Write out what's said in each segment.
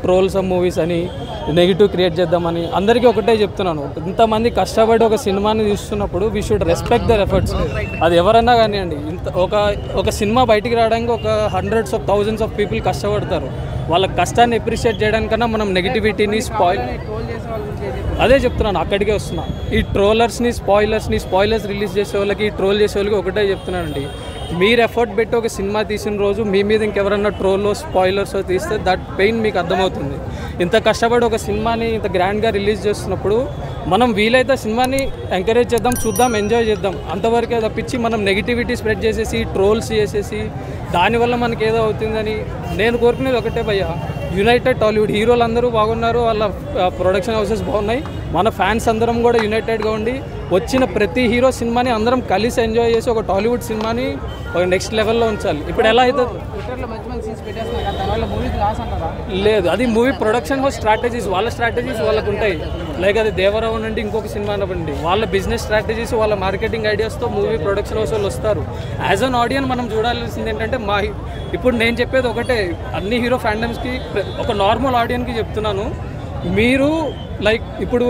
Troll some movies అని negative create చేద్దామని అందరికీ ఒకటే చెప్తున్నాను. ఇంతమంది కష్టపడి ఒక సినిమాని తీస్తున్నప్పుడు we should respect their efforts. అది ఎవరైనా కానివ్వండి. ఒక సినిమా బయటికి రావడానికి ఒక hundreds of thousands of people కష్టపడతారు. వాళ్ళ కష్టాన్ని అప్రిషియేట్ చేయడానికన్నా మనం నెగిటివిటీని అదే చెప్తున్నాను, అక్కడికే వస్తున్నా. ఈ ట్రోలర్స్ని స్పాయిలర్స్ రిలీజ్ చేసే వాళ్ళకి, ట్రోల్ చేసే వాళ్ళకి ఒకటే చెప్తున్నానండి, మీరు ఎఫర్ట్ పెట్టి ఒక సినిమా తీసిన రోజు మీ మీద ఇంకెవరన్నా ట్రోల్లో స్పాయిలర్స్ తీస్తే దట్ పెయిన్ మీకు అర్థమవుతుంది. ఇంత కష్టపడి ఒక సినిమాని ఇంత గ్రాండ్గా రిలీజ్ చేస్తున్నప్పుడు మనం వీలైతే సినిమాని ఎంకరేజ్ చేద్దాం, చూద్దాం, ఎంజాయ్ చేద్దాం. అంతవరకే తప్పించి మనం నెగిటివిటీ స్ప్రెడ్ చేసేసి ట్రోల్స్ చేసేసి దానివల్ల మనకి ఏదో అవుతుందని నేను కోరుకునేది ఒకటే భయ్యా, యునైటెడ్ టాలీవుడ్ హీరోలు అందరూ బాగున్నారు, వాళ్ళ ప్రొడక్షన్ హౌసెస్ బాగున్నాయి, మన ఫ్యాన్స్ అందరం కూడా యునైటెడ్గా ఉండి వచ్చిన ప్రతి హీరో సినిమాని అందరం కలిసి ఎంజాయ్ చేసి ఒక టాలీవుడ్ సినిమాని ఒక నెక్స్ట్ లెవెల్లో ఉంచాలి. ఇప్పుడు ఎలా అయితే లేదు, అది మూవీ ప్రొడక్షన్ స్ట్రాటజీస్, వాళ్ళ స్ట్రాటజీస్ వాళ్ళకు ఉంటాయి. లైక్ అది దేవరావు నుండి ఇంకొక సినిమా అవ్వండి, వాళ్ళ బిజినెస్ స్ట్రాటజీస్, వాళ్ళ మార్కెటింగ్ ఐడియాస్తో మూవీ ప్రొడక్షన్ హౌస్ వాళ్ళు వస్తారు. యాజ్ అన్ ఆడియన్స్ మనం చూడాల్సింది ఏంటంటే ఇప్పుడు నేను చెప్పేది ఒకటే, అన్ని హీరో ఫ్యాండమ్స్కి ఒక నార్మల్ ఆడియన్స్కి చెప్తున్నాను, మీరు లైక్ ఇప్పుడు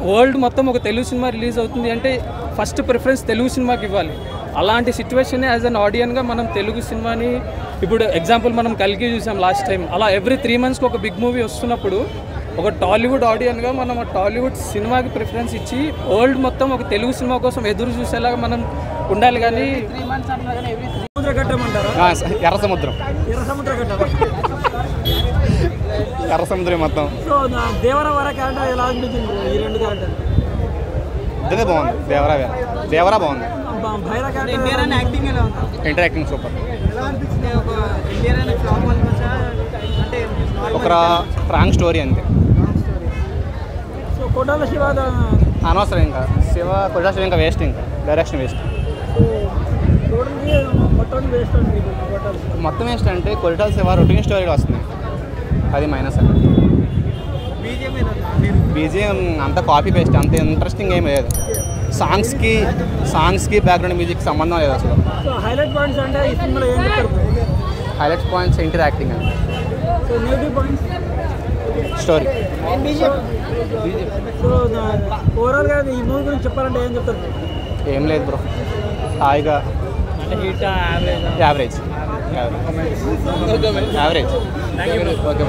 వరల్డ్ మొత్తం ఒక తెలుగు సినిమా రిలీజ్ అవుతుంది అంటే ఫస్ట్ ప్రిఫరెన్స్ తెలుగు సినిమాకి ఇవ్వాలి. అలాంటి సిచ్యువేషన్ యాజ్ అన్ ఆడియన్గా మనం తెలుగు సినిమాని, ఇప్పుడు ఎగ్జాంపుల్ మనం కల్కి చూసాం లాస్ట్ టైం, అలా ఎవ్రీ 3 monthsకి ఒక బిగ్ మూవీ వస్తున్నప్పుడు ఒక టాలీవుడ్ ఆడియన్గా మనం ఆ టాలీవుడ్ సినిమాకి ప్రిఫరెన్స్ ఇచ్చి వరల్డ్ మొత్తం ఒక తెలుగు సినిమా కోసం ఎదురు చూసేలాగా మనం ఉండాలి. కానీ ఎర్ర సముద్రం మొత్తం ఇదే బాగుంది. దేవరా బాగుంది. Interacting super. ఒక రాంగ్ స్టోరీ అంతే, అనవసరం. ఇంకా కొట్టాల శివ ఇంకా వేస్ట్, ఇంకా డైరెక్షన్ వేస్ట్, మొత్తం వేస్ట్. అంటే కొట్టాల శివ రొటీన్ స్టోరీలో వస్తుంది, అది మైనస్. అండి బీజిఎం అంతా కాపీ పేస్ట్, అంత ఇంట్రెస్టింగ్ ఏం లేదు. సాంగ్స్కి బ్యాక్గ్రౌండ్ మ్యూజిక్ సంబంధం లేదు అసలు. హైలైట్ పాయింట్స్ అంటే ఈ సినిమాలో ఏం చెప్తారు? హైలైట్ పాయింట్స్ ఇంటరాక్టింగ్ అండి, స్టోరీ. ఓవరాల్గా ఈ మూవీ గురించి చెప్పాలంటే ఏం చెప్తారు? ఏం లేదు బ్రో, హాయిగా యావరేజ్. ఓకే.